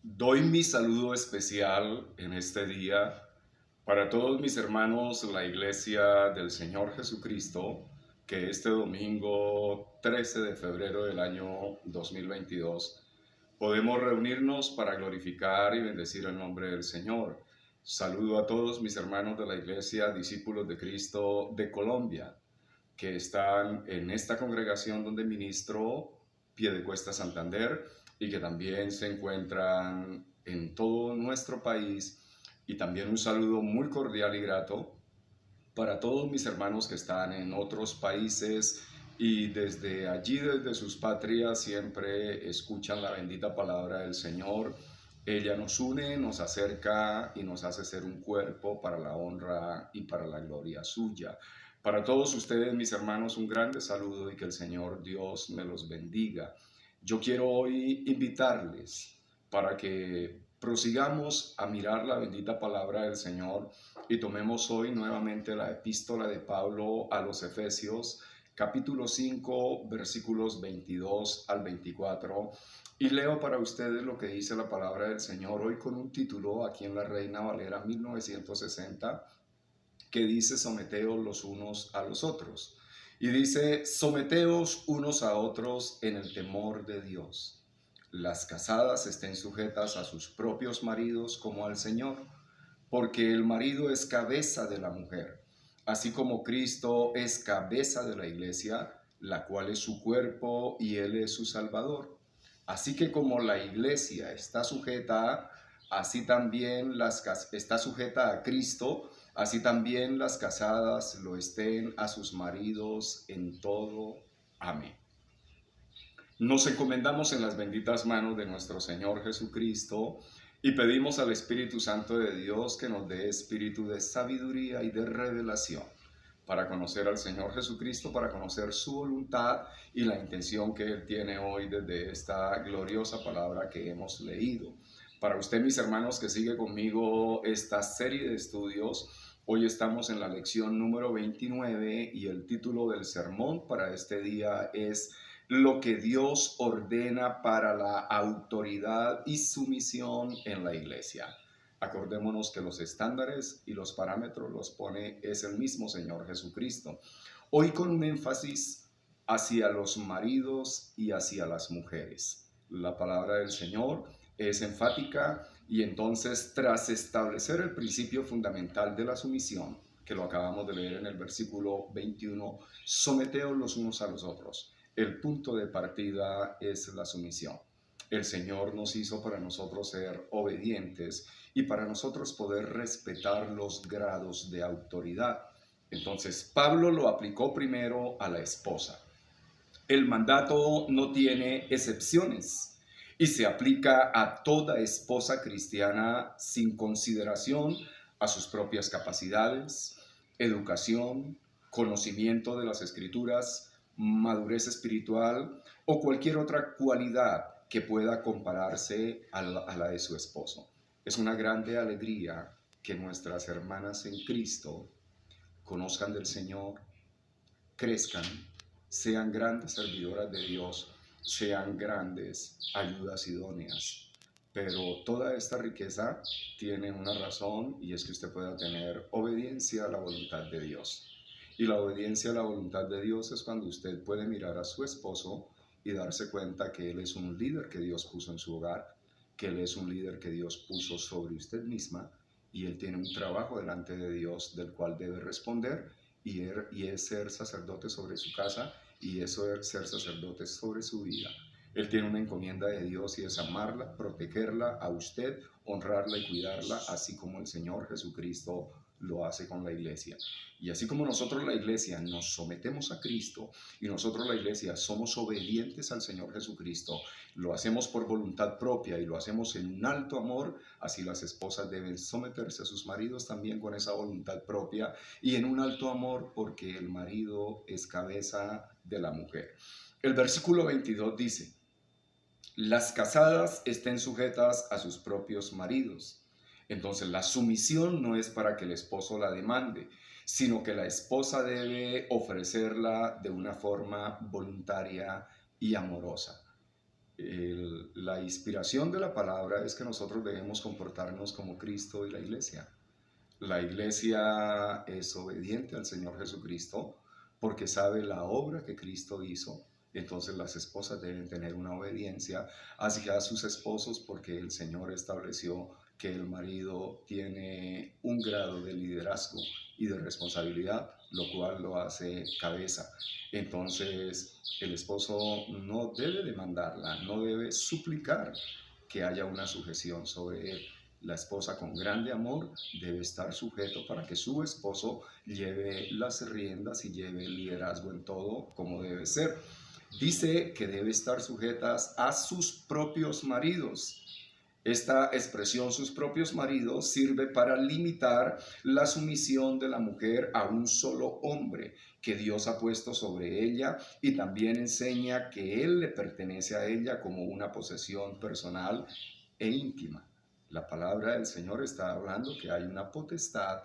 Doy mi saludo especial en este día para todos mis hermanos de la Iglesia del Señor Jesucristo, que este domingo 13 de febrero del año 2022 podemos reunirnos para glorificar y bendecir el nombre del Señor. Saludo a todos mis hermanos de la Iglesia, discípulos de Cristo de Colombia, que están en esta congregación donde ministro, Piedecuesta Santander, y que también se encuentran en todo nuestro país. Y también un saludo muy cordial y grato para todos mis hermanos que están en otros países y desde allí, desde sus patrias, siempre escuchan la bendita palabra del Señor. Ella nos une, nos acerca y nos hace ser un cuerpo para la honra y para la gloria suya. Para todos ustedes, mis hermanos, un grande saludo y que el Señor Dios me los bendiga. Yo quiero hoy invitarles para que prosigamos a mirar la bendita palabra del Señor y tomemos hoy nuevamente la epístola de Pablo a los Efesios, capítulo 5, versículos 22 al 24. Y leo para ustedes lo que dice la palabra del Señor hoy con un título aquí en la Reina Valera 1960 que dice: someteos los unos a los otros. Y dice: someteos unos a otros en el temor de Dios. Las casadas estén sujetas a sus propios maridos como al Señor, porque el marido es cabeza de la mujer, así como Cristo es cabeza de la iglesia, la cual es su cuerpo y Él es su Salvador. Así que como la iglesia está sujeta, así también está sujeta a Cristo, así también las casadas lo estén a sus maridos en todo. Amén. Nos encomendamos en las benditas manos de nuestro Señor Jesucristo y pedimos al Espíritu Santo de Dios que nos dé espíritu de sabiduría y de revelación para conocer al Señor Jesucristo, para conocer su voluntad y la intención que Él tiene hoy desde esta gloriosa palabra que hemos leído. Para usted, mis hermanos, que sigue conmigo esta serie de estudios, hoy estamos en la lección número 29 y el título del sermón para este día es: lo que Dios ordena para la autoridad y sumisión en la iglesia. Acordémonos que los estándares y los parámetros los pone es el mismo Señor Jesucristo. Hoy con un énfasis hacia los maridos y hacia las mujeres. La palabra del Señor es enfática y entonces, tras establecer el principio fundamental de la sumisión, que lo acabamos de leer en el versículo 21, someteos los unos a los otros. El punto de partida es la sumisión. El Señor nos hizo para nosotros ser obedientes y para nosotros poder respetar los grados de autoridad. Entonces, Pablo lo aplicó primero a la esposa. El mandato no tiene excepciones y se aplica a toda esposa cristiana sin consideración a sus propias capacidades, educación, conocimiento de las escrituras, madurez espiritual o cualquier otra cualidad que pueda compararse a la de su esposo. Es una grande alegría que nuestras hermanas en Cristo conozcan del Señor, crezcan, sean grandes servidoras de Dios, sean grandes ayudas idóneas. Pero toda esta riqueza tiene una razón, y es que usted pueda tener obediencia a la voluntad de Dios. Y la obediencia a la voluntad de Dios es cuando usted puede mirar a su esposo y darse cuenta que él es un líder que Dios puso en su hogar, que él es un líder que Dios puso sobre usted misma, y él tiene un trabajo delante de Dios del cual debe responder, y es ser sacerdote sobre su casa, y eso es ser sacerdote sobre su vida. Él tiene una encomienda de Dios y es amarla, protegerla a usted, honrarla y cuidarla, así como el Señor Jesucristo lo hace con la iglesia. Y así como nosotros la iglesia nos sometemos a Cristo y nosotros la iglesia somos obedientes al Señor Jesucristo, lo hacemos por voluntad propia y lo hacemos en un alto amor, así las esposas deben someterse a sus maridos también con esa voluntad propia y en un alto amor, porque el marido es cabeza de la mujer. El versículo 22 dice: las casadas estén sujetas a sus propios maridos. Entonces, la sumisión no es para que el esposo la demande, sino que la esposa debe ofrecerla de una forma voluntaria y amorosa. La inspiración de la palabra es que nosotros debemos comportarnos como Cristo y la iglesia. La iglesia es obediente al Señor Jesucristo porque sabe la obra que Cristo hizo. Entonces las esposas deben tener una obediencia hacia sus esposos porque el Señor estableció que el marido tiene un grado de liderazgo y de responsabilidad, lo cual lo hace cabeza. Entonces el esposo no debe demandarla, no debe suplicar que haya una sujeción sobre él. La esposa con grande amor debe estar sujeto para que su esposo lleve las riendas y lleve el liderazgo en todo como debe ser. Dice que debe estar sujetas a sus propios maridos. Esta expresión, sus propios maridos, sirve para limitar la sumisión de la mujer a un solo hombre que Dios ha puesto sobre ella, y también enseña que él le pertenece a ella como una posesión personal e íntima. La palabra del Señor está hablando que hay una potestad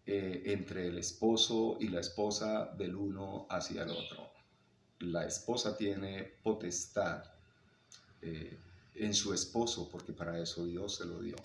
entre el esposo y la esposa del uno hacia el otro. La esposa tiene potestad eh, en su esposo, porque para eso Dios se lo dio.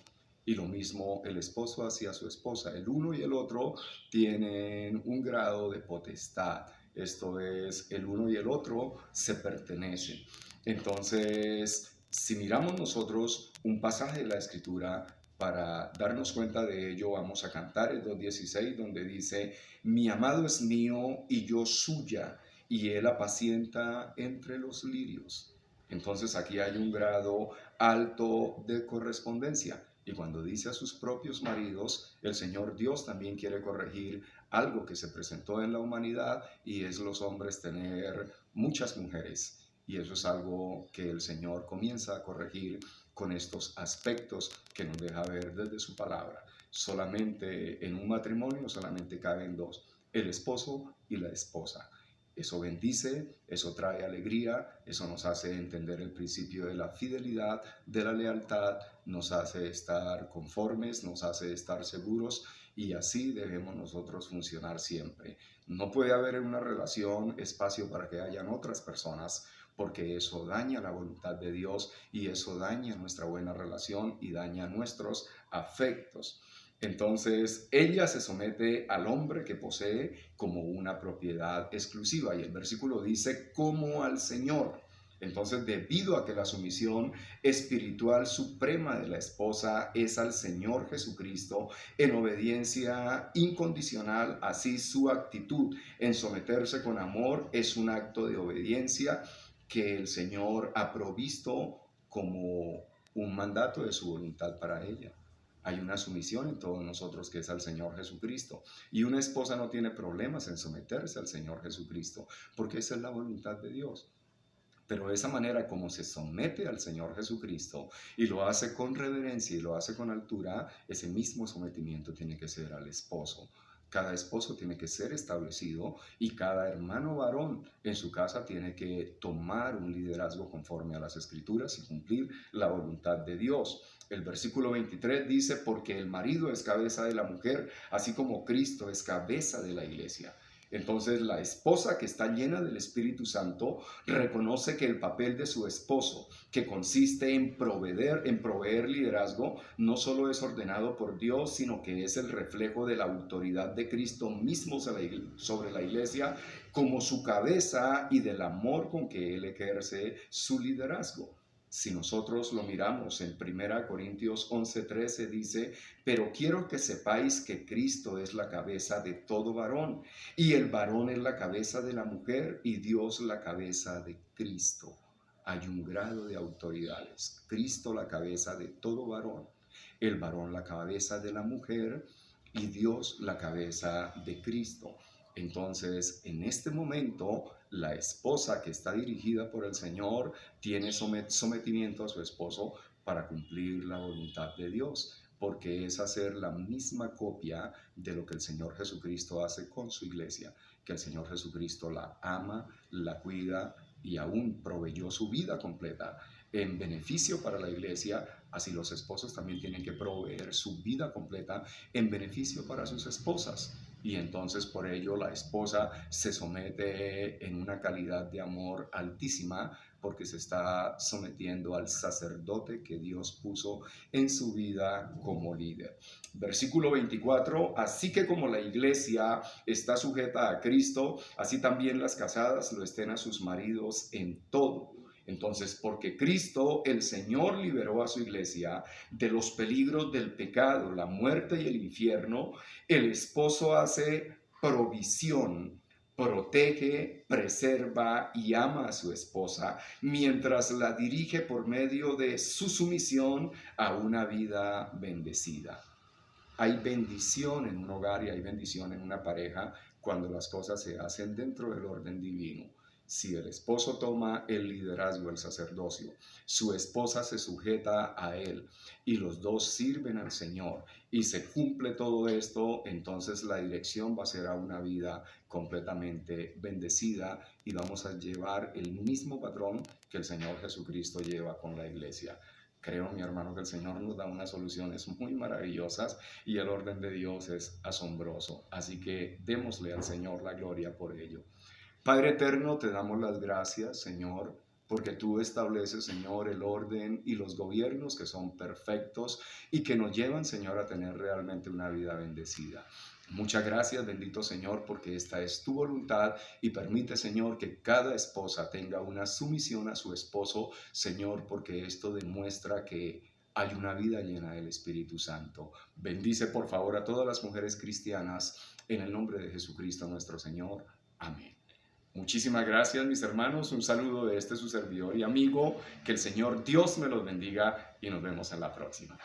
Y lo mismo el esposo hacia su esposa. El uno y el otro tienen un grado de potestad. Esto es, el uno y el otro se pertenecen. Entonces, si miramos nosotros un pasaje de la Escritura para darnos cuenta de ello, vamos a Cantares 2:16, donde dice: mi amado es mío y yo suya, y él apacienta entre los lirios. Entonces aquí hay un grado alto de correspondencia. Y cuando dice a sus propios maridos, el Señor Dios también quiere corregir algo que se presentó en la humanidad, y es los hombres tener muchas mujeres. Y eso es algo que el Señor comienza a corregir con estos aspectos que nos deja ver desde su palabra. Solamente en un matrimonio solamente caben dos: el esposo y la esposa. Eso bendice, eso trae alegría, eso nos hace entender el principio de la fidelidad, de la lealtad, nos hace estar conformes, nos hace estar seguros, y así debemos nosotros funcionar siempre. No puede haber en una relación espacio para que hayan otras personas, porque eso daña la voluntad de Dios y eso daña nuestra buena relación y daña nuestros afectos. Entonces, ella se somete al hombre que posee como una propiedad exclusiva, y el versículo dice: como al Señor. Entonces, debido a que la sumisión espiritual suprema de la esposa es al Señor Jesucristo, en obediencia incondicional, así su actitud en someterse con amor es un acto de obediencia que el Señor ha provisto como un mandato de su voluntad para ella. Hay una sumisión en todos nosotros que es al Señor Jesucristo. Y una esposa no tiene problemas en someterse al Señor Jesucristo, porque esa es la voluntad de Dios. Pero esa manera como se somete al Señor Jesucristo y lo hace con reverencia y lo hace con altura, ese mismo sometimiento tiene que ser al esposo. Cada esposo tiene que ser establecido, y cada hermano varón en su casa tiene que tomar un liderazgo conforme a las Escrituras y cumplir la voluntad de Dios. El versículo 23 dice: porque el marido es cabeza de la mujer, así como Cristo es cabeza de la iglesia. Entonces la esposa que está llena del Espíritu Santo reconoce que el papel de su esposo, que consiste en proveer liderazgo, no solo es ordenado por Dios, sino que es el reflejo de la autoridad de Cristo mismo sobre la iglesia como su cabeza, y del amor con que él ejerce su liderazgo. Si nosotros lo miramos en 1 Corintios 11:13, dice: pero quiero que sepáis que Cristo es la cabeza de todo varón, y el varón es la cabeza de la mujer, y Dios la cabeza de Cristo. Hay un grado de autoridades. Cristo la cabeza de todo varón, el varón la cabeza de la mujer, y Dios la cabeza de Cristo. Entonces, en este momento, la esposa que está dirigida por el Señor tiene sometimiento a su esposo para cumplir la voluntad de Dios, porque es hacer la misma copia de lo que el Señor Jesucristo hace con su iglesia, que el Señor Jesucristo la ama, la cuida y aún proveyó su vida completa en beneficio para la iglesia. Así los esposos también tienen que proveer su vida completa en beneficio para sus esposas. y entonces por ello la esposa se somete en una calidad de amor altísima porque se está sometiendo al sacerdote que Dios puso en su vida como líder. Versículo 24, así que como la iglesia está sujeta a Cristo, así también las casadas lo estén a sus maridos en todo. Entonces, porque Cristo, el Señor, liberó a su iglesia de los peligros del pecado, la muerte y el infierno, el esposo hace provisión, protege, preserva y ama a su esposa mientras la dirige por medio de su sumisión a una vida bendecida. Hay bendición en un hogar y hay bendición en una pareja cuando las cosas se hacen dentro del orden divino. Si el esposo toma el liderazgo, el sacerdocio, su esposa se sujeta a él y los dos sirven al Señor y se cumple todo esto, entonces la dirección va a ser a una vida completamente bendecida y vamos a llevar el mismo patrón que el Señor Jesucristo lleva con la iglesia. Creo, mi hermano, que el Señor nos da unas soluciones muy maravillosas y el orden de Dios es asombroso. Así que démosle al Señor la gloria por ello. Padre eterno, te damos las gracias, Señor, porque tú estableces, Señor, el orden y los gobiernos que son perfectos y que nos llevan, Señor, a tener realmente una vida bendecida. Muchas gracias, bendito Señor, porque esta es tu voluntad y permite, Señor, que cada esposa tenga una sumisión a su esposo, Señor, porque esto demuestra que hay una vida llena del Espíritu Santo. Bendice, por favor, a todas las mujeres cristianas en el nombre de Jesucristo nuestro Señor. Amén. Muchísimas gracias, mis hermanos. Un saludo de este su servidor y amigo. Que el Señor Dios me los bendiga y nos vemos en la próxima.